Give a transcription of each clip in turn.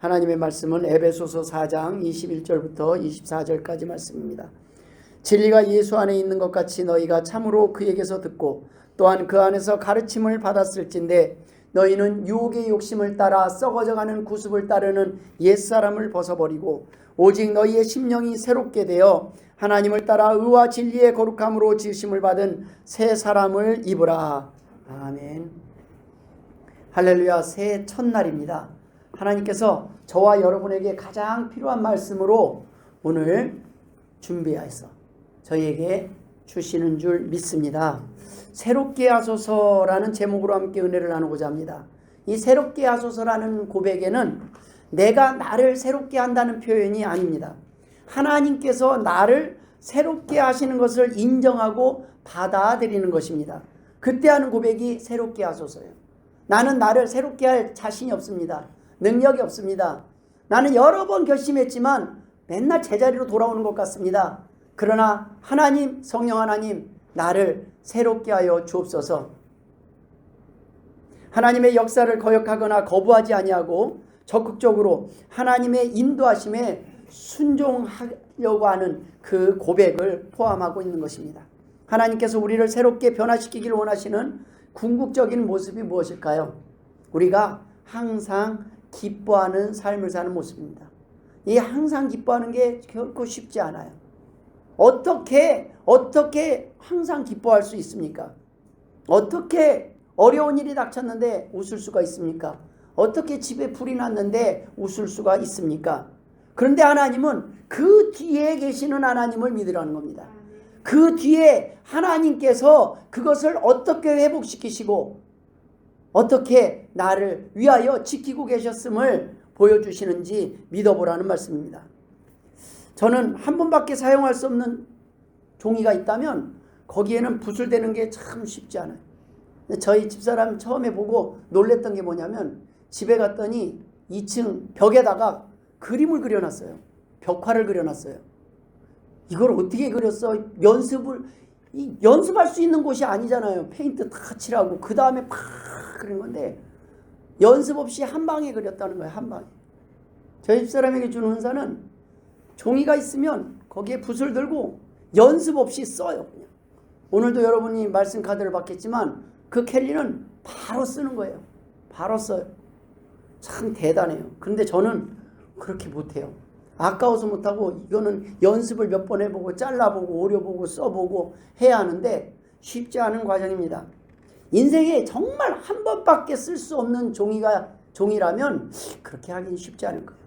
하나님의 말씀은 에베소서 4장 21절부터 24절까지 말씀입니다. 진리가 예수 안에 있는 것 같이 너희가 참으로 그에게서 듣고 또한 그 안에서 가르침을 받았을진데 너희는 유혹의 욕심을 따라 썩어져가는 구습을 따르는 옛사람을 벗어버리고 오직 너희의 심령이 새롭게 되어 하나님을 따라 의와 진리의 거룩함으로 지으심을 받은 새 사람을 입으라. 아멘. 할렐루야. 새해 첫날입니다. 하나님께서 저와 여러분에게 가장 필요한 말씀으로 오늘 준비해서 저희에게 주시는 줄 믿습니다. 새롭게 하소서라는 제목으로 함께 은혜를 나누고자 합니다. 이 새롭게 하소서라는 고백에는 내가 나를 새롭게 한다는 표현이 아닙니다. 하나님께서 나를 새롭게 하시는 것을 인정하고 받아들이는 것입니다. 그때 하는 고백이 새롭게 하소서예요. 나는 나를 새롭게 할 자신이 없습니다. 능력이 없습니다. 나는 여러 번 결심했지만 맨날 제자리로 돌아오는 것 같습니다. 그러나 하나님, 성령 하나님, 나를 새롭게 하여 주옵소서. 하나님의 역사를 거역하거나 거부하지 아니하고 적극적으로 하나님의 인도하심에 순종하려고 하는 그 고백을 포함하고 있는 것입니다. 하나님께서 우리를 새롭게 변화시키기를 원하시는 궁극적인 모습이 무엇일까요? 우리가 항상 기뻐하는 삶을 사는 모습입니다. 이 항상 기뻐하는 게 결코 쉽지 않아요. 어떻게 항상 기뻐할 수 있습니까? 어떻게 어려운 일이 닥쳤는데 웃을 수가 있습니까? 어떻게 집에 불이 났는데 웃을 수가 있습니까? 그런데 하나님은 그 뒤에 계시는 하나님을 믿으라는 겁니다. 그 뒤에 하나님께서 그것을 어떻게 회복시키시고 어떻게 나를 위하여 지키고 계셨음을 보여주시는지 믿어보라는 말씀입니다. 저는 한 번밖에 사용할 수 없는 종이가 있다면 거기에는 붓을 대는 게 참 쉽지 않아요. 저희 집사람 처음에 보고 놀랬던 게 뭐냐면 집에 갔더니 2층 벽에다가 그림을 그려놨어요. 벽화를 그려놨어요. 이걸 어떻게 그렸어? 연습할 수 있는 곳이 아니잖아요. 페인트 다 칠하고 그 다음에 팍 그린 건데 연습 없이 한 방에 그렸다는 거예요. 한 방에. 저희 집사람에게 주는 은사는 종이가 있으면 거기에 붓을 들고 연습 없이 써요. 그냥. 오늘도 여러분이 말씀 카드를 받겠지만 그 켈리는 바로 쓰는 거예요. 바로 써요. 참 대단해요. 그런데 저는 그렇게 못해요. 아까워서 못하고 이거는 연습을 몇 번 해보고 잘라보고 오려보고 써보고 해야 하는데 쉽지 않은 과정입니다. 인생에 정말 한 번밖에 쓸 수 없는 종이라면 그렇게 하긴 쉽지 않을 거예요.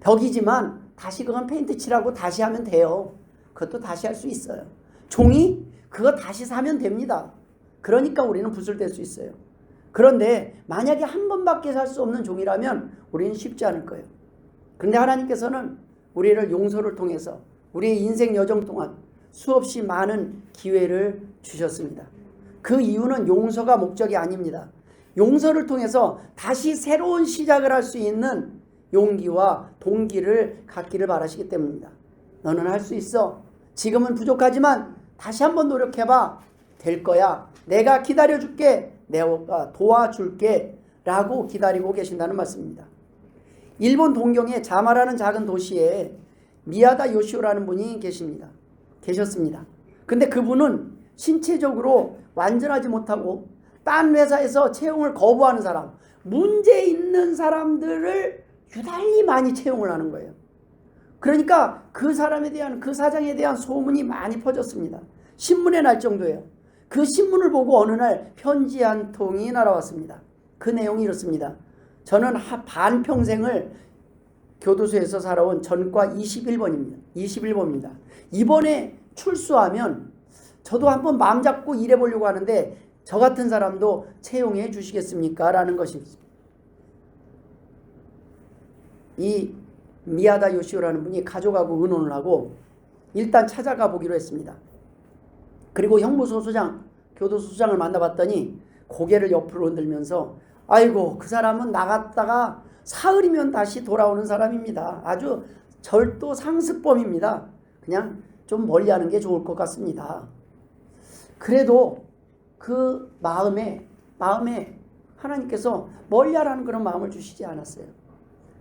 벽이지만 다시 그건 페인트 칠하고 다시 하면 돼요. 그것도 다시 할 수 있어요. 종이? 그거 다시 사면 됩니다. 그러니까 우리는 붓을 댈 수 있어요. 그런데 만약에 한 번밖에 살 수 없는 종이라면 우리는 쉽지 않을 거예요. 그런데 하나님께서는 우리를 용서를 통해서 우리의 인생 여정 동안 수없이 많은 기회를 주셨습니다. 그 이유는 용서가 목적이 아닙니다. 용서를 통해서 다시 새로운 시작을 할 수 있는 용기와 동기를 갖기를 바라시기 때문입니다. 너는 할 수 있어. 지금은 부족하지만 다시 한번 노력해봐. 될 거야. 내가 기다려줄게. 내가 도와줄게. 라고 기다리고 계신다는 말씀입니다. 일본 동경의 자마라는 작은 도시에 미야다 요시오라는 분이 계셨습니다. 근데 그분은 신체적으로 완전하지 못하고 딴 회사에서 채용을 거부하는 사람, 문제 있는 사람들을 유달리 많이 채용을 하는 거예요. 그러니까 그 사람에 대한, 그 사장에 대한 소문이 많이 퍼졌습니다. 신문에 날 정도예요. 그 신문을 보고 어느 날 편지 한 통이 날아왔습니다. 그 내용이 이렇습니다. 저는 반평생을 교도소에서 살아온 전과 21번입니다. 이번에 출소하면 저도 한번 마음 잡고 일해보려고 하는데 저 같은 사람도 채용해 주시겠습니까? 라는 것입니다. 이 미야다 요시오라는 분이 가족하고 의논을 하고 일단 찾아가 보기로 했습니다. 그리고 형무소 소장, 교도소 소장을 만나봤더니 고개를 옆으로 흔들면서 아이고 그 사람은 나갔다가 사흘이면 다시 돌아오는 사람입니다. 아주 절도 상습범입니다. 그냥 좀 멀리하는 게 좋을 것 같습니다. 그래도 그 마음에 하나님께서 멀리하라는 그런 마음을 주시지 않았어요.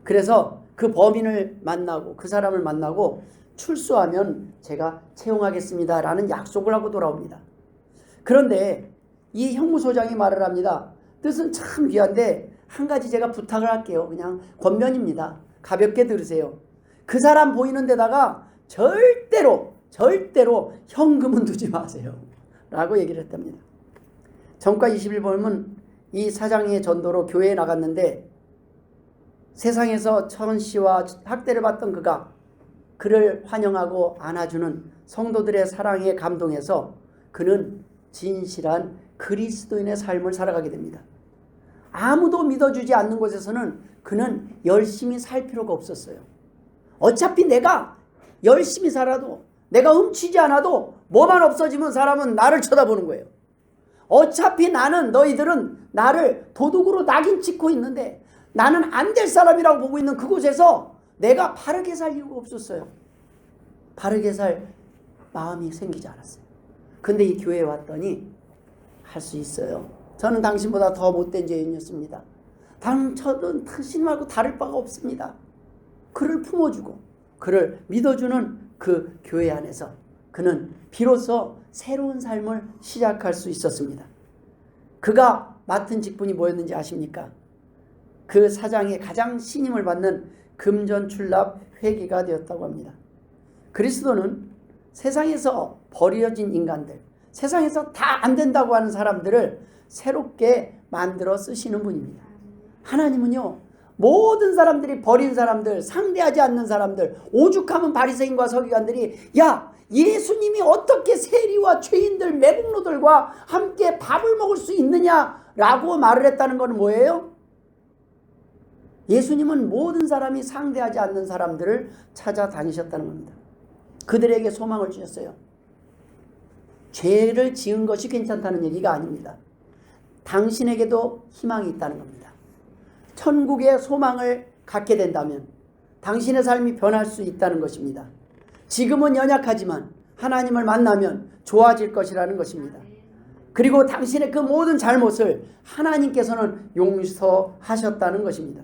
그래서 그 범인을 만나고 그 사람을 만나고 출소하면 제가 채용하겠습니다 라는 약속을 하고 돌아옵니다. 그런데 이 형무소장이 말을 합니다. 뜻은 참 귀한데 한 가지 제가 부탁을 할게요. 그냥 권면입니다. 가볍게 들으세요. 그 사람 보이는 데다가 절대로 현금은 두지 마세요 라고 얘기를 했답니다. 전과 21번은 이 사장의 전도로 교회에 나갔는데 세상에서 천시와 학대를 받던 그가 그를 환영하고 안아주는 성도들의 사랑에 감동해서 그는 진실한 그리스도인의 삶을 살아가게 됩니다. 아무도 믿어주지 않는 곳에서는 그는 열심히 살 필요가 없었어요. 어차피 내가 열심히 살아도 내가 훔치지 않아도 뭐만 없어지면 사람은 나를 쳐다보는 거예요. 어차피 너희들은 나를 도둑으로 낙인 찍고 있는데 나는 안 될 사람이라고 보고 있는 그곳에서 내가 바르게 살 이유가 없었어요. 바르게 살 마음이 생기지 않았어요. 근데 이 교회에 왔더니 할 수 있어요. 저는 당신보다 더 못된 죄인이었습니다. 저는 당신 말고 다를 바가 없습니다. 그를 품어주고 그를 믿어주는 그 교회 안에서 그는 비로소 새로운 삶을 시작할 수 있었습니다. 그가 맡은 직분이 뭐였는지 아십니까? 그 사장의 가장 신임을 받는 금전출납 회계가 되었다고 합니다. 그리스도는 세상에서 버려진 인간들, 세상에서 다 안 된다고 하는 사람들을 새롭게 만들어 쓰시는 분입니다. 하나님은요, 모든 사람들이 버린 사람들, 상대하지 않는 사람들, 오죽하면 바리새인과 서기관들이 야, 예수님이 어떻게 세리와 죄인들, 매국노들과 함께 밥을 먹을 수 있느냐라고 말을 했다는 건 뭐예요? 예수님은 모든 사람이 상대하지 않는 사람들을 찾아다니셨다는 겁니다. 그들에게 소망을 주셨어요. 죄를 지은 것이 괜찮다는 얘기가 아닙니다. 당신에게도 희망이 있다는 겁니다. 천국의 소망을 갖게 된다면 당신의 삶이 변할 수 있다는 것입니다. 지금은 연약하지만 하나님을 만나면 좋아질 것이라는 것입니다. 그리고 당신의 그 모든 잘못을 하나님께서는 용서하셨다는 것입니다.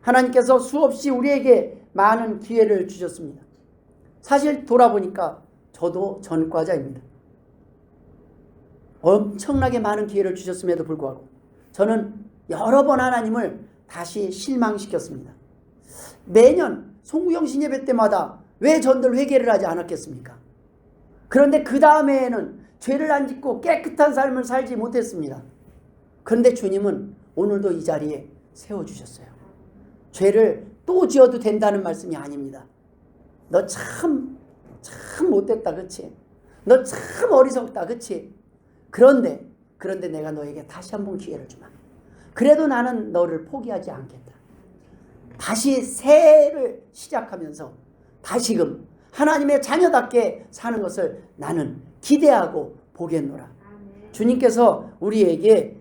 하나님께서 수없이 우리에게 많은 기회를 주셨습니다. 사실 돌아보니까 저도 전과자입니다. 엄청나게 많은 기회를 주셨음에도 불구하고 저는 여러 번 하나님을 다시 실망시켰습니다. 매년 송구영신 예배 때마다 왜 전들 회개를 하지 않았겠습니까? 그런데 그 다음에는 죄를 안 짓고 깨끗한 삶을 살지 못했습니다. 그런데 주님은 오늘도 이 자리에 세워주셨어요. 죄를 또 지어도 된다는 말씀이 아닙니다. 너 참 못됐다, 그치? 너 참 어리석다, 그치? 그런데 내가 너에게 다시 한번 기회를 주마. 그래도 나는 너를 포기하지 않겠다. 다시 새해를 시작하면서 다시금 하나님의 자녀답게 사는 것을 나는 기대하고 보겠노라. 주님께서 우리에게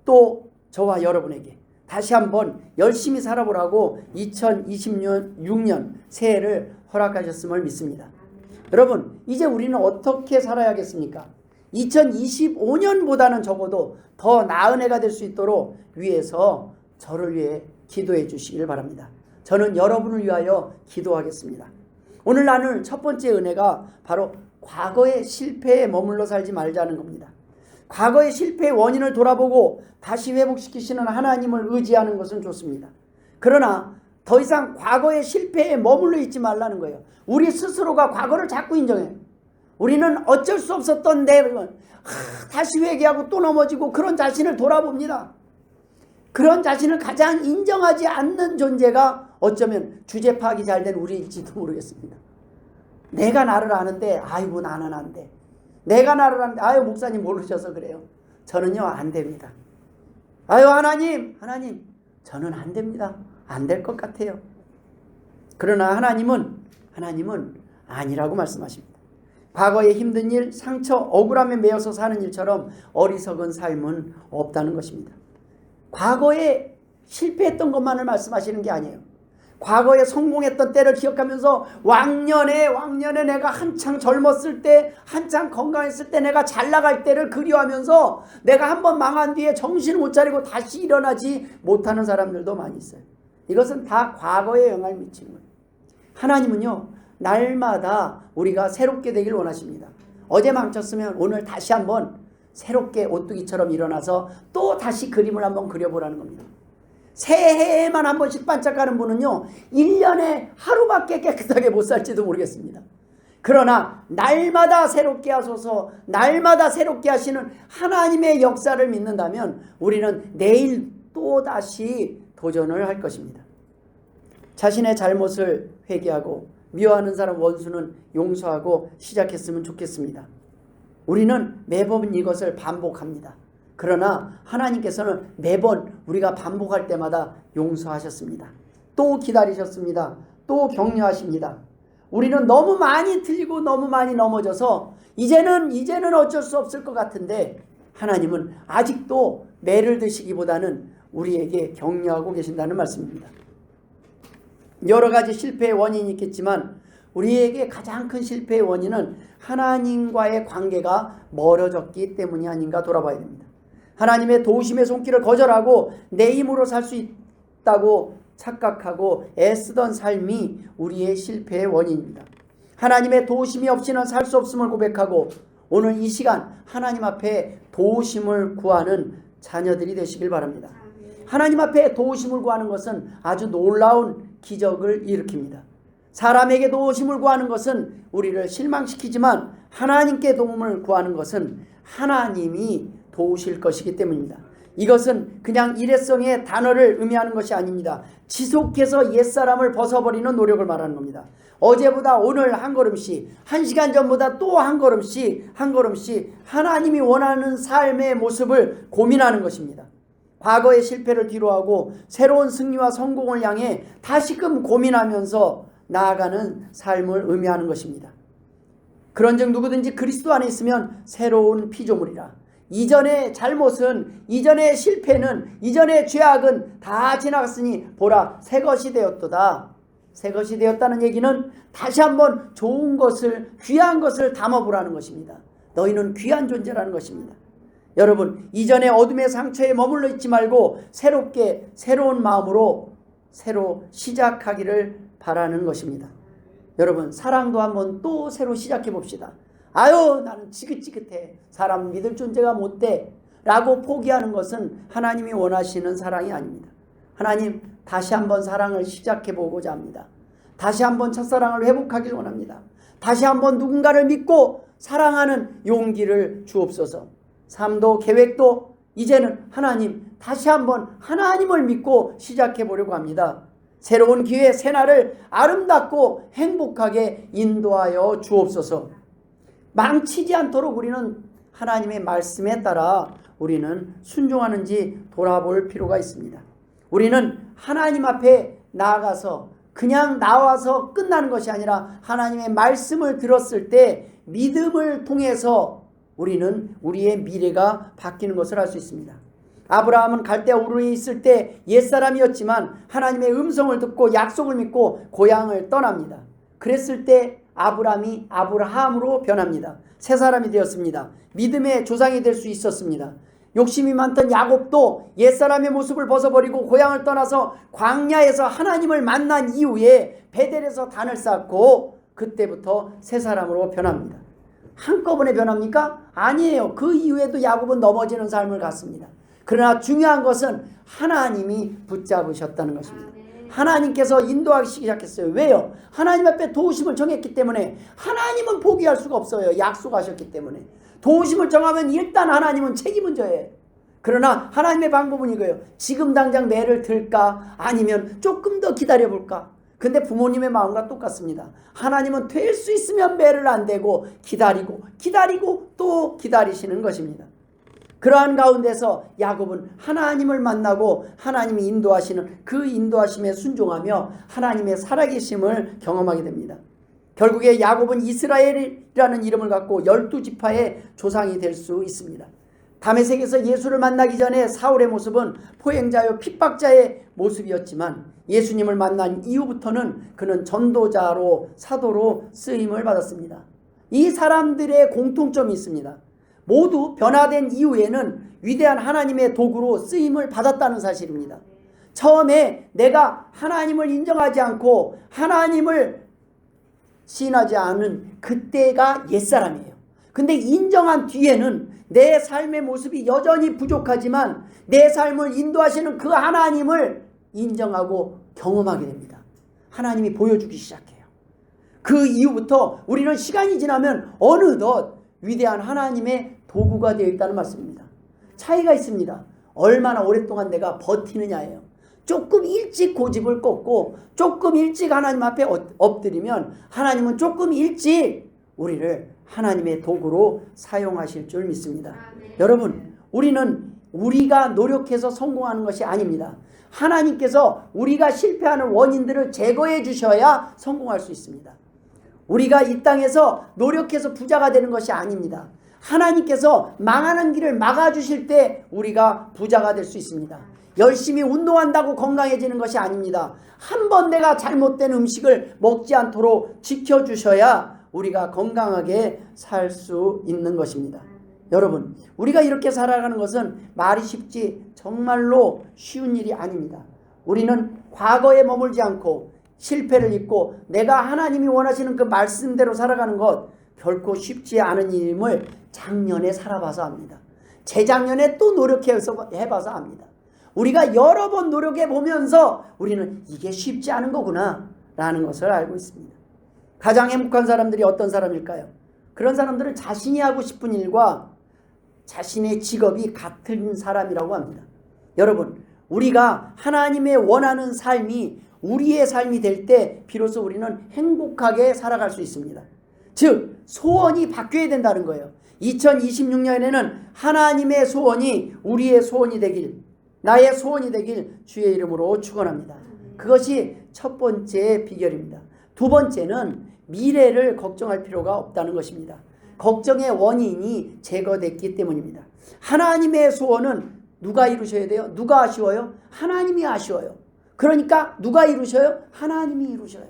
또 저와 여러분에게 다시 한번 열심히 살아보라고 2026년 새해를 허락하셨음을 믿습니다. 여러분, 이제 우리는 어떻게 살아야겠습니까? 2025년보다는 적어도 더 나은 해가 될 수 있도록 위에서 저를 위해 기도해 주시길 바랍니다. 저는 여러분을 위하여 기도하겠습니다. 오늘 나눌 첫 번째 은혜가 바로 과거의 실패에 머물러 살지 말자는 겁니다. 과거의 실패의 원인을 돌아보고 다시 회복시키시는 하나님을 의지하는 것은 좋습니다. 그러나 더 이상 과거의 실패에 머물러 있지 말라는 거예요. 우리 스스로가 과거를 자꾸 인정해요. 우리는 어쩔 수 없었던 내용은 다시 회개하고 또 넘어지고 그런 자신을 돌아봅니다. 그런 자신을 가장 인정하지 않는 존재가 어쩌면 주제 파악이 잘 된 우리일지도 모르겠습니다. 내가 나를 아는데 아이고 나는 안 돼. 내가 나를 아는데 아유 목사님 모르셔서 그래요. 저는요 안 됩니다. 아유 하나님 저는 안 됩니다. 안 될 것 같아요. 그러나 하나님은 아니라고 말씀하십니다. 과거의 힘든 일, 상처, 억울함에 매여서 사는 일처럼 어리석은 삶은 없다는 것입니다. 과거에 실패했던 것만을 말씀하시는 게 아니에요. 과거에 성공했던 때를 기억하면서 왕년에 내가 한창 젊었을 때, 한창 건강했을 때, 내가 잘 나갈 때를 그리워하면서 내가 한번 망한 뒤에 정신을 못 차리고 다시 일어나지 못하는 사람들도 많이 있어요. 이것은 다 과거에 영향을 미치는 거예요. 하나님은요, 날마다 우리가 새롭게 되길 원하십니다. 어제 망쳤으면 오늘 다시 한번 새롭게 오뚜기처럼 일어나서 또 다시 그림을 한번 그려보라는 겁니다. 새해에만 한 번씩 반짝하는 분은요, 1년에 하루밖에 깨끗하게 못 살지도 모르겠습니다. 그러나 날마다 새롭게 하소서, 날마다 새롭게 하시는 하나님의 역사를 믿는다면 우리는 내일 또 다시 도전을 할 것입니다. 자신의 잘못을 회개하고 미워하는 사람 원수는 용서하고 시작했으면 좋겠습니다. 우리는 매번 이것을 반복합니다. 그러나 하나님께서는 매번 우리가 반복할 때마다 용서하셨습니다. 또 기다리셨습니다. 또 격려하십니다. 우리는 너무 많이 틀리고 너무 많이 넘어져서 이제는 어쩔 수 없을 것 같은데 하나님은 아직도 매를 드시기보다는 우리에게 격려하고 계신다는 말씀입니다. 여러 가지 실패의 원인이 있겠지만 우리에게 가장 큰 실패의 원인은 하나님과의 관계가 멀어졌기 때문이 아닌가 돌아봐야 됩니다. 하나님의 도우심의 손길을 거절하고 내 힘으로 살 수 있다고 착각하고 애쓰던 삶이 우리의 실패의 원인입니다. 하나님의 도우심이 없이는 살 수 없음을 고백하고 오늘 이 시간 하나님 앞에 도우심을 구하는 자녀들이 되시길 바랍니다. 하나님 앞에 도우심을 구하는 것은 아주 놀라운 기적을 일으킵니다. 사람에게 도우심을 구하는 것은 우리를 실망시키지만 하나님께 도움을 구하는 것은 하나님이 도우실 것이기 때문입니다. 이것은 그냥 일회성의 단어를 의미하는 것이 아닙니다. 지속해서 옛사람을 벗어버리는 노력을 말하는 겁니다. 어제보다 오늘 한 걸음씩, 1시간 전보다 또 한 걸음씩 하나님이 원하는 삶의 모습을 고민하는 것입니다. 과거의 실패를 뒤로하고 새로운 승리와 성공을 향해 다시금 고민하면서 나아가는 삶을 의미하는 것입니다. 그런즉 누구든지 그리스도 안에 있으면 새로운 피조물이라. 이전의 잘못은, 이전의 실패는, 이전의 죄악은 다 지나갔으니 보라 새 것이 되었도다. 새 것이 되었다는 얘기는 다시 한번 좋은 것을, 귀한 것을 담아보라는 것입니다. 너희는 귀한 존재라는 것입니다. 여러분, 이전의 어둠의 상처에 머물러 있지 말고 새롭게 새로운 마음으로 새로 시작하기를 바라는 것입니다. 여러분, 사랑도 한번 또 새로 시작해 봅시다. 아유, 나는 지긋지긋해, 사람 믿을 존재가 못돼 라고 포기하는 것은 하나님이 원하시는 사랑이 아닙니다. 하나님, 다시 한번 사랑을 시작해 보고자 합니다. 다시 한번 첫사랑을 회복하길 원합니다. 다시 한번 누군가를 믿고 사랑하는 용기를 주옵소서. 삶도 계획도 이제는 하나님, 다시 한번 하나님을 믿고 시작해 보려고 합니다. 새로운 기회, 새날을 아름답고 행복하게 인도하여 주옵소서. 망치지 않도록 우리는 하나님의 말씀에 따라 우리는 순종하는지 돌아볼 필요가 있습니다. 우리는 하나님 앞에 나아가서 그냥 나와서 끝나는 것이 아니라 하나님의 말씀을 들었을 때 믿음을 통해서 우리는 우리의 미래가 바뀌는 것을 알 수 있습니다. 아브라함은 갈대아 우르에 있을 때 옛사람이었지만 하나님의 음성을 듣고 약속을 믿고 고향을 떠납니다. 그랬을 때 아브라함이 아브라함으로 변합니다. 새 사람이 되었습니다. 믿음의 조상이 될 수 있었습니다. 욕심이 많던 야곱도 옛사람의 모습을 벗어버리고 고향을 떠나서 광야에서 하나님을 만난 이후에 베델에서 단을 쌓고 그때부터 새 사람으로 변합니다. 한꺼번에 변합니까? 아니에요. 그 이후에도 야곱은 넘어지는 삶을 갔습니다. 그러나 중요한 것은 하나님이 붙잡으셨다는 것입니다. 하나님께서 인도하기 시작했어요. 왜요? 하나님 앞에 도우심을 정했기 때문에. 하나님은 포기할 수가 없어요. 약속하셨기 때문에. 도우심을 정하면 일단 하나님은 책임은 져요. 그러나 하나님의 방법은 이거예요. 지금 당장 매를 들까? 아니면 조금 더 기다려볼까? 근데 부모님의 마음과 똑같습니다. 하나님은 될 수 있으면 매를 안 대고 기다리고 또 기다리시는 것입니다. 그러한 가운데서 야곱은 하나님을 만나고 하나님이 인도하시는 그 인도하심에 순종하며 하나님의 살아계심을 경험하게 됩니다. 결국에 야곱은 이스라엘이라는 이름을 갖고 12지파의 조상이 될 수 있습니다. 다메섹에서 예수를 만나기 전에 사울의 모습은 포행자요 핍박자의 모습이었지만 예수님을 만난 이후부터는 그는 전도자로 사도로 쓰임을 받았습니다. 이 사람들의 공통점이 있습니다. 모두 변화된 이후에는 위대한 하나님의 도구로 쓰임을 받았다는 사실입니다. 처음에 내가 하나님을 인정하지 않고 하나님을 신하지 않은 그때가 옛사람이에요. 근데 인정한 뒤에는 내 삶의 모습이 여전히 부족하지만 내 삶을 인도하시는 그 하나님을 인정하고 경험하게 됩니다. 하나님이 보여주기 시작해요. 그 이후부터 우리는 시간이 지나면 어느덧 위대한 하나님의 도구가 되어 있다는 말씀입니다. 차이가 있습니다. 얼마나 오랫동안 내가 버티느냐예요. 조금 일찍 고집을 꺾고 조금 일찍 하나님 앞에 엎드리면 하나님은 조금 일찍 우리를 하나님의 도구로 사용하실 줄 믿습니다. 여러분, 우리가 노력해서 성공하는 것이 아닙니다. 하나님께서 우리가 실패하는 원인들을 제거해 주셔야 성공할 수 있습니다. 우리가 이 땅에서 노력해서 부자가 되는 것이 아닙니다. 하나님께서 망하는 길을 막아주실 때 우리가 부자가 될 수 있습니다. 열심히 운동한다고 건강해지는 것이 아닙니다. 한 번 내가 잘못된 음식을 먹지 않도록 지켜주셔야 우리가 건강하게 살 수 있는 것입니다. 여러분, 우리가 이렇게 살아가는 것은 말이 쉽지 정말로 쉬운 일이 아닙니다. 우리는 과거에 머물지 않고 실패를 잊고 내가 하나님이 원하시는 그 말씀대로 살아가는 것 결코 쉽지 않은 일임을 작년에 살아봐서 압니다. 재작년에 또 노력해서 해봐서 압니다. 우리가 여러 번 노력해 보면서 우리는 이게 쉽지 않은 거구나 라는 것을 알고 있습니다. 가장 행복한 사람들이 어떤 사람일까요? 그런 사람들은 자신이 하고 싶은 일과 자신의 직업이 같은 사람이라고 합니다. 여러분, 우리가 하나님의 원하는 삶이 우리의 삶이 될 때 비로소 우리는 행복하게 살아갈 수 있습니다. 즉 소원이 바뀌어야 된다는 거예요. 2026년에는 하나님의 소원이 우리의 소원이 되길, 나의 소원이 되길 주의 이름으로 축원합니다. 그것이 첫 번째 비결입니다. 두 번째는 미래를 걱정할 필요가 없다는 것입니다. 걱정의 원인이 제거됐기 때문입니다. 하나님의 소원은 누가 이루셔야 돼요? 누가 아쉬워요? 하나님이 아쉬워요. 그러니까 누가 이루셔요? 하나님이 이루셔요.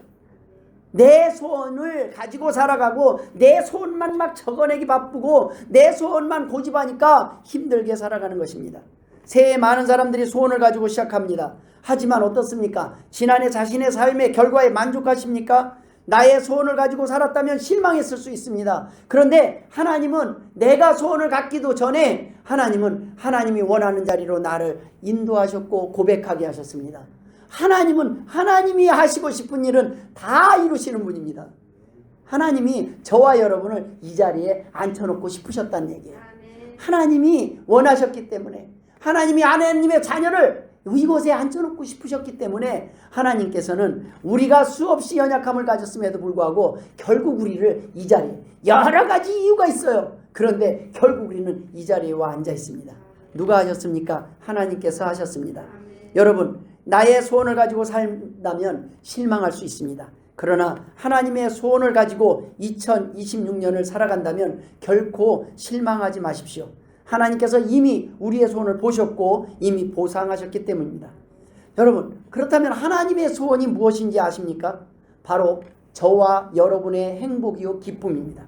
내 소원을 가지고 살아가고 내 소원만 막 적어내기 바쁘고 내 소원만 고집하니까 힘들게 살아가는 것입니다. 새해 많은 사람들이 소원을 가지고 시작합니다. 하지만 어떻습니까? 지난해 자신의 삶의 결과에 만족하십니까? 나의 소원을 가지고 살았다면 실망했을 수 있습니다. 그런데 하나님은 내가 소원을 갖기도 전에 하나님은 하나님이 원하는 자리로 나를 인도하셨고 고백하게 하셨습니다. 하나님은 하나님이 하시고 싶은 일은 다 이루시는 분입니다. 하나님이 저와 여러분을 이 자리에 앉혀놓고 싶으셨다는 얘기예요. 하나님이 원하셨기 때문에, 하나님이 하나님의 자녀를 이곳에 앉혀놓고 싶으셨기 때문에 하나님께서는 우리가 수없이 연약함을 가졌음에도 불구하고 결국 우리를 이 자리에, 여러 가지 이유가 있어요. 그런데 결국 우리는 이 자리에 와 앉아 있습니다. 누가 하셨습니까? 하나님께서 하셨습니다. 여러분, 나의 소원을 가지고 산다면 실망할 수 있습니다. 그러나 하나님의 소원을 가지고 2026년을 살아간다면 결코 실망하지 마십시오. 하나님께서 이미 우리의 소원을 보셨고 이미 보상하셨기 때문입니다. 여러분, 그렇다면 하나님의 소원이 무엇인지 아십니까? 바로 저와 여러분의 행복이요 기쁨입니다.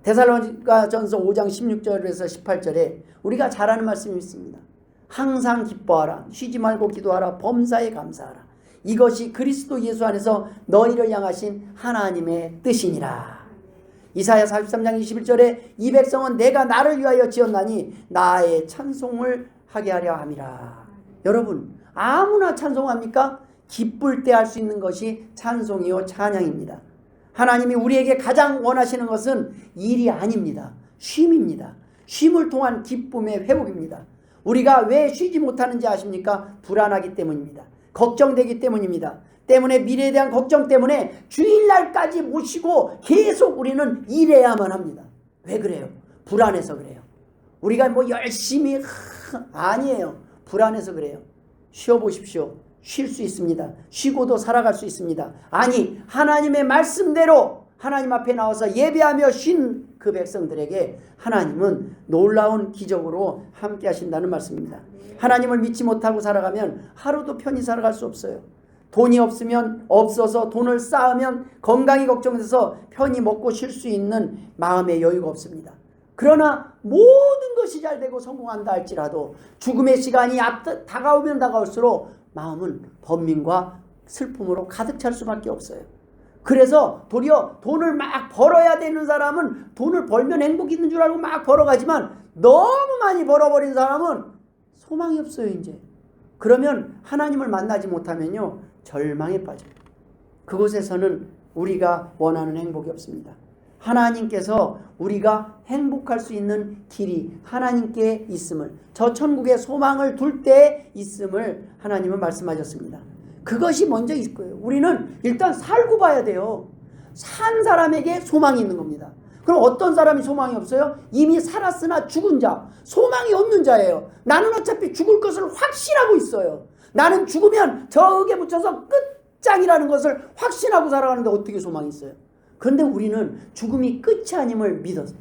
데살로니가전서 5장 16절에서 18절에 우리가 잘 아는 말씀이 있습니다. 항상 기뻐하라, 쉬지 말고 기도하라, 범사에 감사하라. 이것이 그리스도 예수 안에서 너희를 향하신 하나님의 뜻이니라. 이사야 43장 21절에 이 백성은 내가 나를 위하여 지었나니 나의 찬송을 하게 하려 함이라. 여러분, 아무나 찬송합니까? 기쁠 때 할 수 있는 것이 찬송이요 찬양입니다. 하나님이 우리에게 가장 원하시는 것은 일이 아닙니다. 쉼입니다. 쉼을 통한 기쁨의 회복입니다. 우리가 왜 쉬지 못하는지 아십니까? 불안하기 때문입니다. 걱정되기 때문입니다. 때문에 미래에 대한 걱정 때문에 주일날까지 못 쉬고 계속 우리는 일해야만 합니다. 왜 그래요? 불안해서 그래요. 우리가 뭐 열심히 아니에요. 불안해서 그래요. 쉬어보십시오. 쉴 수 있습니다. 쉬고도 살아갈 수 있습니다. 아니, 하나님의 말씀대로 하나님 앞에 나와서 예배하며 쉰 그 백성들에게 하나님은 놀라운 기적으로 함께 하신다는 말씀입니다. 하나님을 믿지 못하고 살아가면 하루도 편히 살아갈 수 없어요. 돈이 없어서 돈을 쌓으면 건강이 걱정돼서 편히 먹고 쉴 수 있는 마음의 여유가 없습니다. 그러나 모든 것이 잘 되고 성공한다 할지라도 죽음의 시간이 다가오면 다가올수록 마음은 번민과 슬픔으로 가득 찰 수밖에 없어요. 그래서 도리어 돈을 막 벌어야 되는 사람은 돈을 벌면 행복이 있는 줄 알고 막 벌어가지만 너무 많이 벌어버린 사람은 소망이 없어요. 이제 그러면 하나님을 만나지 못하면요 절망에 빠져요. 그곳에서는 우리가 원하는 행복이 없습니다. 하나님께서 우리가 행복할 수 있는 길이 하나님께 있음을, 저 천국에 소망을 둘 때 있음을 하나님은 말씀하셨습니다. 그것이 먼저 있을 거예요. 우리는 일단 살고 봐야 돼요. 산 사람에게 소망이 있는 겁니다. 그럼 어떤 사람이 소망이 없어요? 이미 살았으나 죽은 자, 소망이 없는 자예요. 나는 어차피 죽을 것을 확신하고 있어요. 나는 죽으면 저흙에 묻혀서 끝장이라는 것을 확신하고 살아가는데 어떻게 소망이 있어요? 그런데 우리는 죽음이 끝이 아님을 믿어서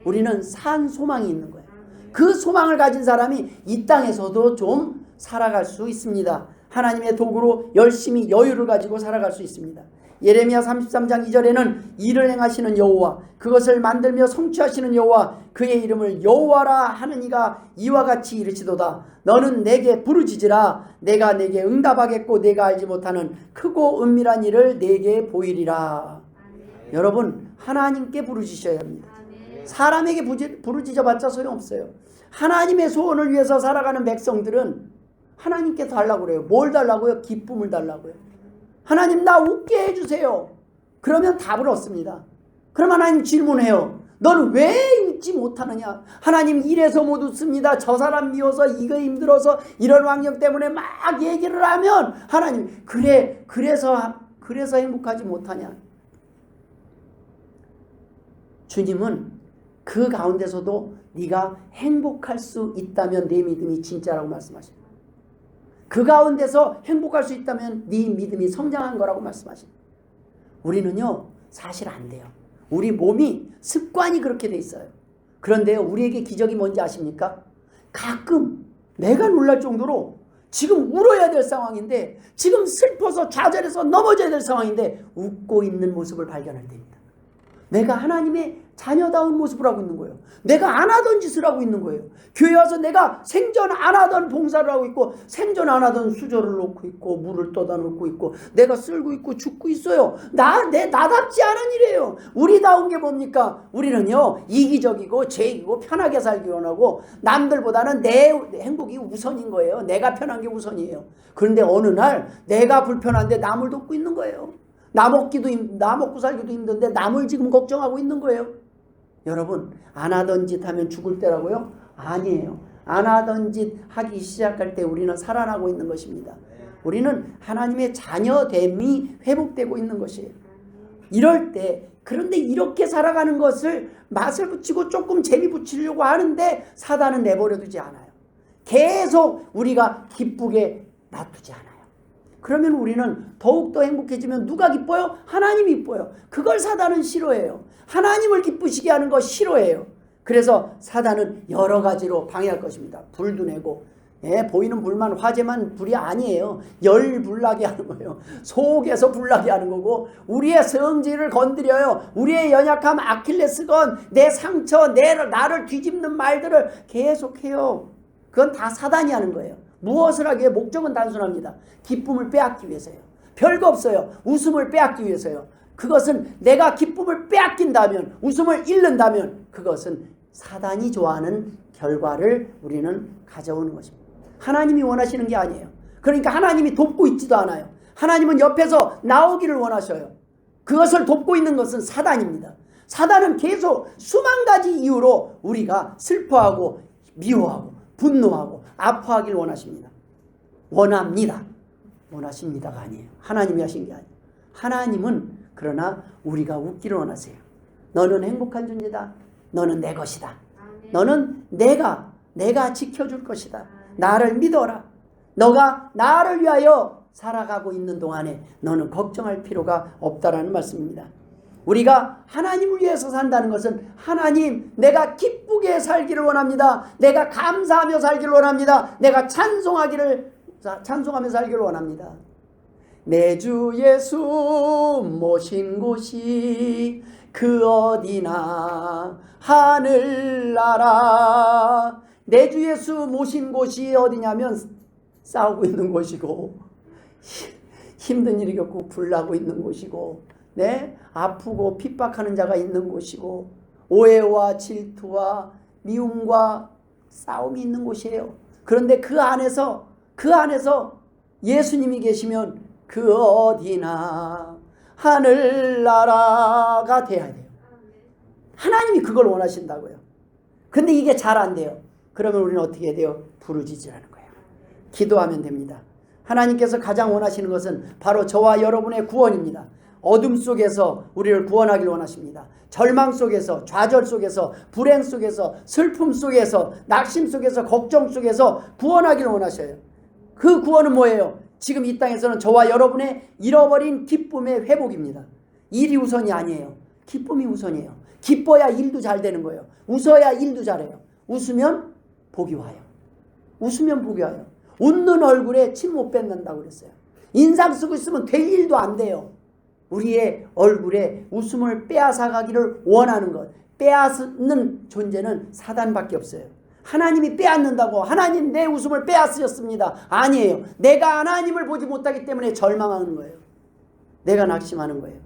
우리는 산 소망이 있는 거예요. 그 소망을 가진 사람이 이 땅에서도 좀 살아갈 수 있습니다. 하나님의 도구로 열심히 여유를 가지고 살아갈 수 있습니다. 예레미야 33장 2절에는 일을 행하시는 여호와, 그것을 만들며 성취하시는 여호와, 그의 이름을 여호와라 하는 이가 이와 같이 이르시도다. 너는 내게 부르짖으라. 내가 내게 응답하겠고 내가 알지 못하는 크고 은밀한 일을 내게 보이리라. 여러분, 하나님께 부르짖으셔야 합니다. 사람에게 부르짖어봤자 소용없어요. 하나님의 소원을 위해서 살아가는 백성들은 하나님께 달라고 그래요. 뭘 달라고요? 기쁨을 달라고요. 하나님, 나 웃게 해주세요. 그러면 답을 얻습니다. 그럼 하나님 질문해요. 너는 왜 웃지 못하느냐? 하나님, 이래서 못 웃습니다. 저 사람 미워서, 이거 힘들어서, 이런 환경 때문에 막 얘기를 하면 하나님, 그래서 행복하지 못하냐? 주님은 그 가운데서도 네가 행복할 수 있다면 내 믿음이 진짜라고 말씀하십니다. 그 가운데서 행복할 수 있다면 네 믿음이 성장한 거라고 말씀하십니다. 우리는요 사실 안 돼요. 우리 몸이 습관이 그렇게 돼 있어요. 그런데요, 우리에게 기적이 뭔지 아십니까? 가끔 내가 놀랄 정도로 지금 울어야 될 상황인데, 지금 슬퍼서 좌절해서 넘어져야 될 상황인데 웃고 있는 모습을 발견할 때입니다. 내가 하나님의 자녀다운 모습을 하고 있는 거예요. 내가 안 하던 짓을 하고 있는 거예요. 교회 와서 내가 생전 안 하던 봉사를 하고 있고, 생전 안 하던 수저를 놓고 있고, 물을 떠다 놓고 있고, 내가 쓸고 있고 죽고 있어요. 나답지 않은 일이에요. 우리다운 게 뭡니까? 우리는요 이기적이고 죄이고 편하게 살기 원하고, 남들보다는 내 행복이 우선인 거예요. 내가 편한 게 우선이에요. 그런데 어느 날 내가 불편한데 남을 돕고 있는 거예요. 나 먹고 살기도 힘든데 남을 지금 걱정하고 있는 거예요. 여러분, 안 하던 짓 하면 죽을 때라고요? 아니에요. 안 하던 짓 하기 시작할 때 우리는 살아나고 있는 것입니다. 우리는 하나님의 자녀됨이 회복되고 있는 것이에요. 이럴 때, 그런데 이렇게 살아가는 것을 맛을 붙이고 조금 재미 붙이려고 하는데 사단은 내버려 두지 않아요. 계속 우리가 기쁘게 놔두지 않아요. 그러면 우리는 더욱더 행복해지면 누가 기뻐요? 하나님이 기뻐요. 그걸 사단은 싫어해요. 하나님을 기쁘시게 하는 거 싫어해요. 그래서 사단은 여러 가지로 방해할 것입니다. 불도 내고, 보이는 불만, 화재만 불이 아니에요. 열불나게 하는 거예요. 속에서 불나게 하는 거고, 우리의 성질을 건드려요. 우리의 연약함, 아킬레스건, 내 상처, 나를 뒤집는 말들을 계속해요. 그건 다 사단이 하는 거예요. 무엇을 하기에 목적은 단순합니다. 기쁨을 빼앗기 위해서요. 별거 없어요. 웃음을 빼앗기 위해서요. 그것은 내가 기쁨을 빼앗긴다면, 웃음을 잃는다면 그것은 사단이 좋아하는 결과를 우리는 가져오는 것입니다. 하나님이 원하시는 게 아니에요. 그러니까 하나님이 돕고 있지도 않아요. 하나님은 옆에서 나오기를 원하셔요. 그것을 돕고 있는 것은 사단입니다. 사단은 계속 수만 가지 이유로 우리가 슬퍼하고 미워하고 분노하고 아파하길 원하십니다. 원하십니다가 아니에요. 하나님이 하신 게 아니에요. 하나님은 그러나 우리가 웃기를 원하세요. 너는 행복한 존재다. 너는 내 것이다. 너는 내가 지켜줄 것이다. 나를 믿어라. 너가 나를 위하여 살아가고 있는 동안에 너는 걱정할 필요가 없다라는 말씀입니다. 우리가 하나님을 위해서 산다는 것은, 하나님, 내가 기쁘게 살기를 원합니다. 내가 감사하며 살기를 원합니다. 내가 찬송하며 살기를 원합니다. 내 주 예수 모신 곳이 그 어디나 하늘나라. 내 주 예수 모신 곳이 어디냐면 싸우고 있는 곳이고 힘든 일이 겪고 불나고 있는 곳이고 네? 아프고 핍박하는 자가 있는 곳이고 오해와 질투와 미움과 싸움이 있는 곳이에요. 그런데 그 안에서 예수님이 계시면 그 어디나 하늘나라가 돼야 돼요. 하나님이 그걸 원하신다고요. 근데 이게 잘 안 돼요. 그러면 우리는 어떻게 해야 돼요? 부르짖으라는 거예요. 기도하면 됩니다. 하나님께서 가장 원하시는 것은 바로 저와 여러분의 구원입니다. 어둠 속에서 우리를 구원하길 원하십니다. 절망 속에서, 좌절 속에서, 불행 속에서, 슬픔 속에서, 낙심 속에서, 걱정 속에서 구원하길 원하셔요. 그 구원은 뭐예요? 지금 이 땅에서는 저와 여러분의 잃어버린 기쁨의 회복입니다. 일이 우선이 아니에요. 기쁨이 우선이에요. 기뻐야 일도 잘 되는 거예요. 웃어야 일도 잘해요. 웃으면 복이 와요. 웃으면 복이 와요. 웃는 얼굴에 침 못 뱉는다고 그랬어요. 인상 쓰고 있으면 될 일도 안 돼요. 우리의 얼굴에 웃음을 빼앗아가기를 원하는 것, 빼앗는 존재는 사단밖에 없어요. 하나님이 빼앗는다고 하나님 내 웃음을 빼앗으셨습니다. 아니에요. 내가 하나님을 보지 못하기 때문에 절망하는 거예요. 내가 낙심하는 거예요.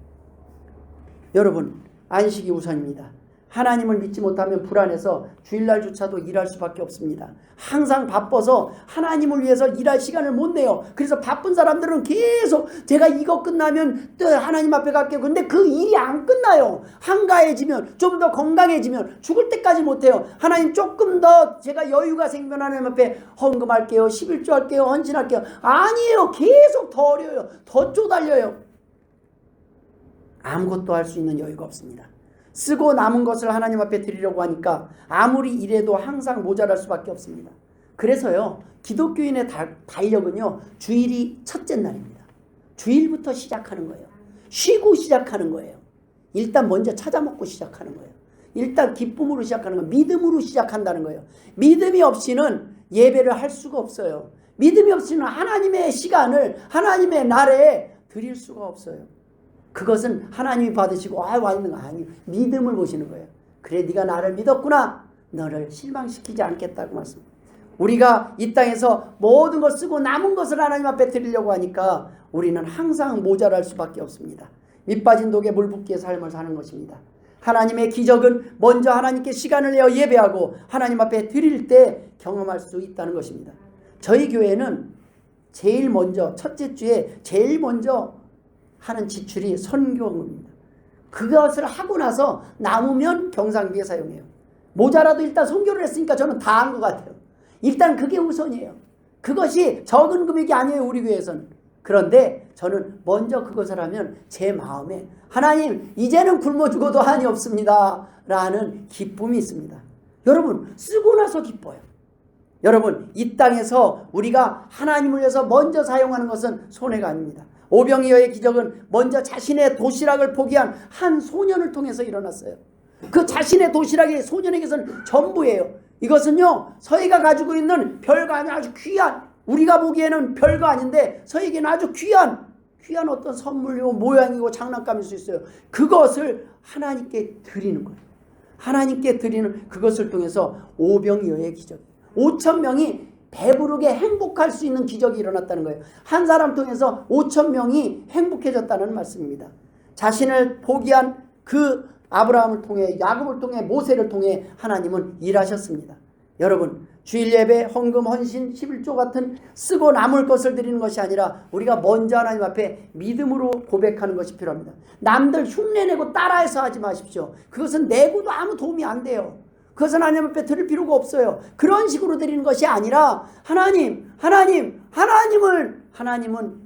여러분, 안식이 우선입니다. 하나님을 믿지 못하면 불안해서 주일날조차도 일할 수밖에 없습니다. 항상 바빠서 하나님을 위해서 일할 시간을 못 내요. 그래서 바쁜 사람들은 계속 제가 이거 끝나면 또 하나님 앞에 갈게요. 근데 그 일이 안 끝나요. 한가해지면, 좀 더 건강해지면 죽을 때까지 못해요. 하나님 조금 더 제가 여유가 생기면 하나님 앞에 헌금할게요. 11조 할게요. 헌신할게요. 아니에요. 계속 더 어려워요. 더 쪼달려요. 아무것도 할 수 있는 여유가 없습니다. 쓰고 남은 것을 하나님 앞에 드리려고 하니까 아무리 일해도 항상 모자랄 수밖에 없습니다. 그래서요, 기독교인의 달력은요, 주일이 첫째 날입니다. 주일부터 시작하는 거예요. 쉬고 시작하는 거예요. 일단 먼저 찾아 먹고 시작하는 거예요. 일단 기쁨으로 시작하는 거예요. 믿음으로 시작한다는 거예요. 믿음이 없이는 예배를 할 수가 없어요. 믿음이 없이는 하나님의 시간을 하나님의 날에 드릴 수가 없어요. 그것은 하나님이 받으시고 와 있는 거 아니에요. 믿음을 보시는 거예요. 그래 네가 나를 믿었구나. 너를 실망시키지 않겠다고 말씀합니다. 우리가 이 땅에서 모든 걸 쓰고 남은 것을 하나님 앞에 드리려고 하니까 우리는 항상 모자랄 수밖에 없습니다. 밑빠진 독에 물 붓기의 삶을 사는 것입니다. 하나님의 기적은 먼저 하나님께 시간을 내어 예배하고 하나님 앞에 드릴 때 경험할 수 있다는 것입니다. 저희 교회는 제일 먼저 첫째 주에 제일 먼저 하는 지출이 선교입니다. 그것을 하고 나서 남으면 경상비에 사용해요. 모자라도 일단 선교를 했으니까 저는 다 한 것 같아요. 일단 그게 우선이에요. 그것이 적은 금액이 아니에요. 우리 교회에서는. 그런데 저는 먼저 그것을 하면 제 마음에 하나님 이제는 굶어 죽어도 한이 없습니다 라는 기쁨이 있습니다. 여러분 쓰고 나서 기뻐요. 여러분 이 땅에서 우리가 하나님을 위해서 먼저 사용하는 것은 손해가 아닙니다. 오병이어의 기적은 먼저 자신의 도시락을 포기한 한 소년을 통해서 일어났어요. 그 자신의 도시락이 소년에게서는 전부예요. 이것은요 서희가 가지고 있는 별거 아닌 아주 귀한, 우리가 보기에는 별거 아닌데 서희에게는 아주 귀한 어떤 선물이고 모양이고 장난감일 수 있어요. 그것을 하나님께 드리는 거예요. 하나님께 드리는 그것을 통해서 오병이어의 기적, 5,000명이 배부르게 행복할 수 있는 기적이 일어났다는 거예요. 한 사람 통해서 5,000명이 행복해졌다는 말씀입니다. 자신을 포기한 그 아브라함을 통해, 야곱을 통해, 모세를 통해 하나님은 일하셨습니다. 여러분 주일 예배, 헌금, 헌신, 11조 같은 쓰고 남을 것을 드리는 것이 아니라 우리가 먼저 하나님 앞에 믿음으로 고백하는 것이 필요합니다. 남들 흉내내고 따라해서 하지 마십시오. 그것은 내고도 아무 도움이 안 돼요. 그것은 하나님 앞에 드릴 필요가 없어요. 그런 식으로 드리는 것이 아니라 하나님은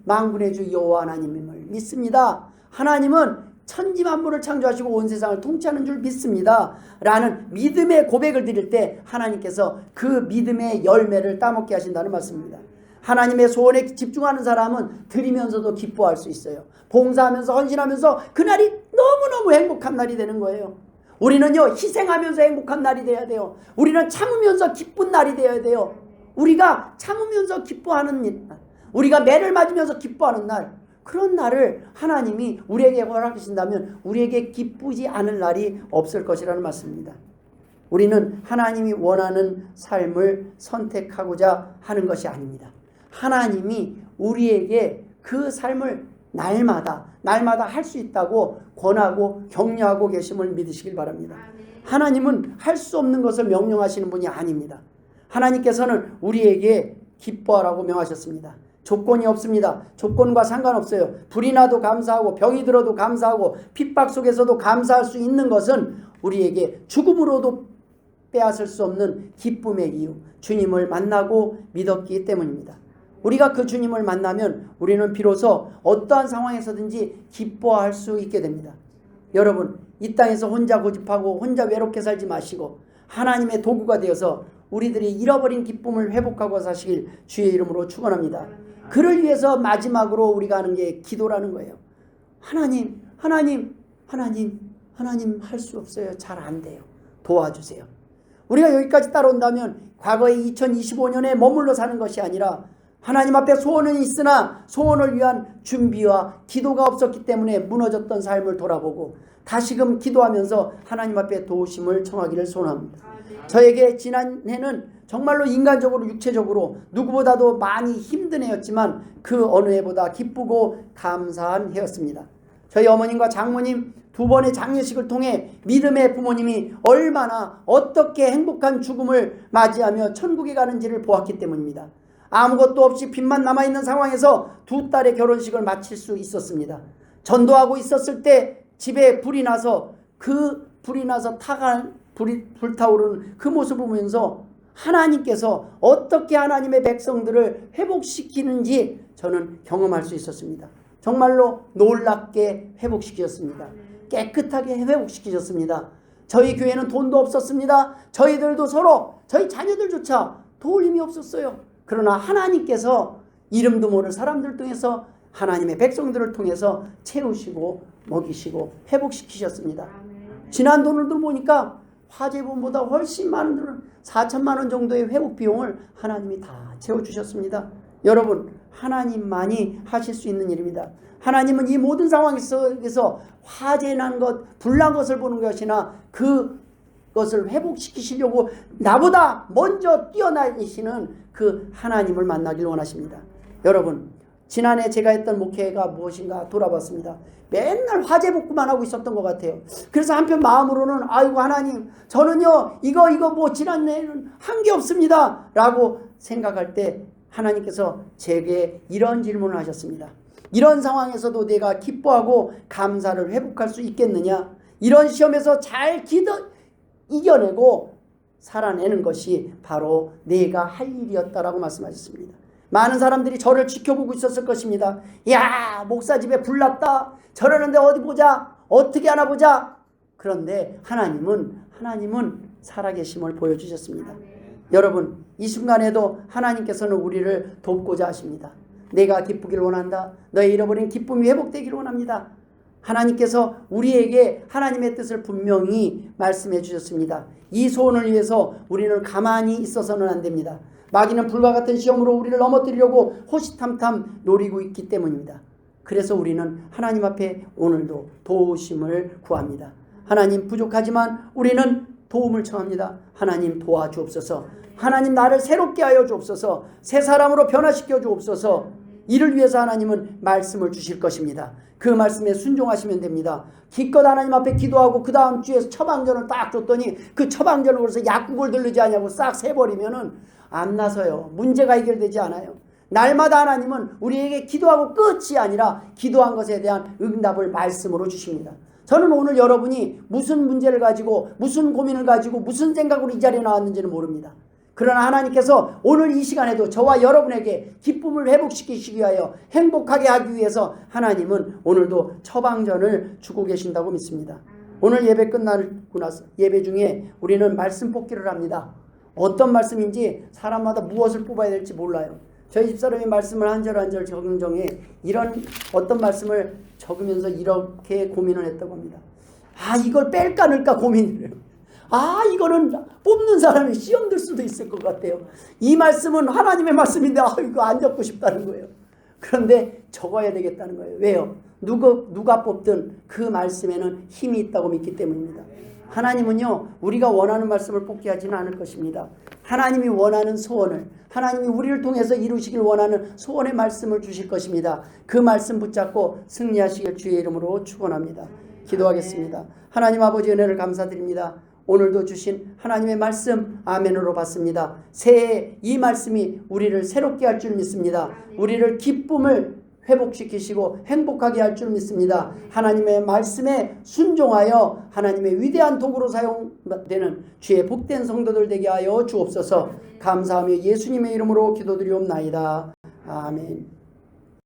만군의 주 여호와 하나님임을 믿습니다. 하나님은 천지 만물을 창조하시고 온 세상을 통치하는 줄 믿습니다 라는 믿음의 고백을 드릴 때 하나님께서 그 믿음의 열매를 따먹게 하신다는 말씀입니다. 하나님의 소원에 집중하는 사람은 드리면서도 기뻐할 수 있어요. 봉사하면서 헌신하면서 그날이 너무너무 행복한 날이 되는 거예요. 우리는요 희생하면서 행복한 날이 돼야 돼요. 우리는 참으면서 기쁜 날이 되어야 돼요. 우리가 참으면서 기뻐하는 일, 우리가 매를 맞으면서 기뻐하는 날, 그런 날을 하나님이 우리에게 허락하신다면 우리에게 기쁘지 않을 날이 없을 것이라는 말씀입니다. 우리는 하나님이 원하는 삶을 선택하고자 하는 것이 아닙니다. 하나님이 우리에게 그 삶을 날마다 할 수 있다고 권하고 격려하고 계심을 믿으시길 바랍니다. 하나님은 할 수 없는 것을 명령하시는 분이 아닙니다. 하나님께서는 우리에게 기뻐하라고 명하셨습니다. 조건이 없습니다. 조건과 상관없어요. 불이 나도 감사하고 병이 들어도 감사하고 핍박 속에서도 감사할 수 있는 것은 우리에게 죽음으로도 빼앗을 수 없는 기쁨의 이유, 주님을 만나고 믿었기 때문입니다. 우리가 그 주님을 만나면 우리는 비로소 어떠한 상황에서든지 기뻐할 수 있게 됩니다. 여러분, 이 땅에서 혼자 고집하고 혼자 외롭게 살지 마시고 하나님의 도구가 되어서 우리들이 잃어버린 기쁨을 회복하고 사시길 주의 이름으로 축원합니다. 그를 위해서 마지막으로 우리가 하는 게 기도라는 거예요. 하나님 할 수 없어요. 잘 안 돼요. 도와주세요. 우리가 여기까지 따라온다면 과거의 2025년에 머물러 사는 것이 아니라 하나님 앞에 소원은 있으나 소원을 위한 준비와 기도가 없었기 때문에 무너졌던 삶을 돌아보고 다시금 기도하면서 하나님 앞에 도우심을 청하기를 소원합니다. 저에게 지난해는 정말로 인간적으로 육체적으로 누구보다도 많이 힘든 해였지만 그 어느 해보다 기쁘고 감사한 해였습니다. 저희 어머님과 장모님 두 번의 장례식을 통해 믿음의 부모님이 얼마나 어떻게 행복한 죽음을 맞이하며 천국에 가는지를 보았기 때문입니다. 아무것도 없이 빚만 남아있는 상황에서 두 딸의 결혼식을 마칠 수 있었습니다. 전도하고 있었을 때 집에 불이 나서 불타오르는 그 모습을 보면서 하나님께서 어떻게 하나님의 백성들을 회복시키는지 저는 경험할 수 있었습니다. 정말로 놀랍게 회복시키셨습니다. 깨끗하게 회복시키셨습니다. 저희 교회는 돈도 없었습니다. 저희들도 서로 저희 자녀들조차 도울 힘이 없었어요. 그러나 하나님께서 이름도 모를 사람들 통해서 하나님의 백성들을 통해서 채우시고 먹이시고 회복시키셨습니다. 지난 돈을 보니까 화재본보다 훨씬 많은 돈을 4천만 원 정도의 회복 비용을 하나님이 다 채워주셨습니다. 여러분, 하나님만이 하실 수 있는 일입니다. 하나님은 이 모든 상황 속에서 화재 난 것, 불난 것을 보는 것이나 그것을 회복시키시려고 나보다 먼저 뛰어나시는 그 하나님을 만나길 원하십니다. 여러분, 지난해 제가 했던 목회가 무엇인가 돌아봤습니다. 맨날 화재 복구만 하고 있었던 것 같아요. 그래서 한편 마음으로는 아이고 하나님, 저는요 이거 뭐 지난해에는 한 게 없습니다 라고 생각할 때 하나님께서 제게 이런 질문을 하셨습니다. 이런 상황에서도 내가 기뻐하고 감사를 회복할 수 있겠느냐? 이런 시험에서 잘 이겨내고 살아내는 것이 바로 내가 할 일이었다라고 말씀하셨습니다. 많은 사람들이 저를 지켜보고 있었을 것입니다. 야, 목사 집에 불났다. 저러는데 어디 보자. 어떻게 하나 보자. 그런데 하나님은 살아계심을 보여주셨습니다. 여러분, 이 순간에도 하나님께서는 우리를 돕고자 하십니다. 내가 기쁘길 원한다. 너의 잃어버린 기쁨이 회복되기를 원합니다. 하나님께서 우리에게 하나님의 뜻을 분명히 말씀해 주셨습니다. 이 소원을 위해서 우리는 가만히 있어서는 안 됩니다. 마귀는 불과 같은 시험으로 우리를 넘어뜨리려고 호시탐탐 노리고 있기 때문입니다. 그래서 우리는 하나님 앞에 오늘도 도우심을 구합니다. 하나님, 부족하지만 우리는 도움을 청합니다. 하나님, 도와주옵소서. 하나님, 나를 새롭게 하여 주옵소서. 새 사람으로 변화시켜 주옵소서. 이를 위해서 하나님은 말씀을 주실 것입니다. 그 말씀에 순종하시면 됩니다. 기껏 하나님 앞에 기도하고 그 다음 주에 처방전을 딱 줬더니 그 처방전을 그래서 약국을 들르지 않냐고 싹 세버리면은 안 나서요. 문제가 해결되지 않아요. 날마다 하나님은 우리에게 기도하고 끝이 아니라 기도한 것에 대한 응답을 말씀으로 주십니다. 저는 오늘 여러분이 무슨 문제를 가지고 무슨 고민을 가지고 무슨 생각으로 이 자리에 나왔는지는 모릅니다. 그러나 하나님께서 오늘 이 시간에도 저와 여러분에게 기쁨을 회복시키시기 위하여 행복하게 하기 위해서 하나님은 오늘도 처방전을 주고 계신다고 믿습니다. 오늘 예배 끝나고 나서 예배 중에 우리는 말씀 뽑기를 합니다. 어떤 말씀인지 사람마다 무엇을 뽑아야 될지 몰라요. 저희 집사람이 말씀을 한 절 한 절 정정해 이런 어떤 말씀을 적으면서 이렇게 고민을 했다고 합니다. 이걸 뺄까 넣을까 고민을 해요. 이거는 뽑는 사람이 시험 들 수도 있을 것 같아요. 이 말씀은 하나님의 말씀인데 이거 안 적고 싶다는 거예요. 그런데 적어야 되겠다는 거예요. 왜요? 누가 뽑든 그 말씀에는 힘이 있다고 믿기 때문입니다. 하나님은요 우리가 원하는 말씀을 뽑게 하지는 않을 것입니다. 하나님이 원하는 소원을, 하나님이 우리를 통해서 이루시길 원하는 소원의 말씀을 주실 것입니다. 그 말씀 붙잡고 승리하시길 주의 이름으로 축원합니다. 기도하겠습니다. 하나님 아버지 은혜를 감사드립니다. 오늘도 주신 하나님의 말씀 아멘으로 받습니다. 새해 이 말씀이 우리를 새롭게 할 줄 믿습니다. 우리를 기쁨을 회복시키시고 행복하게 할 줄 믿습니다. 하나님의 말씀에 순종하여 하나님의 위대한 도구로 사용되는 주의 복된 성도들 되게 하여 주옵소서. 감사하며 예수님의 이름으로 기도드리옵나이다. 아멘.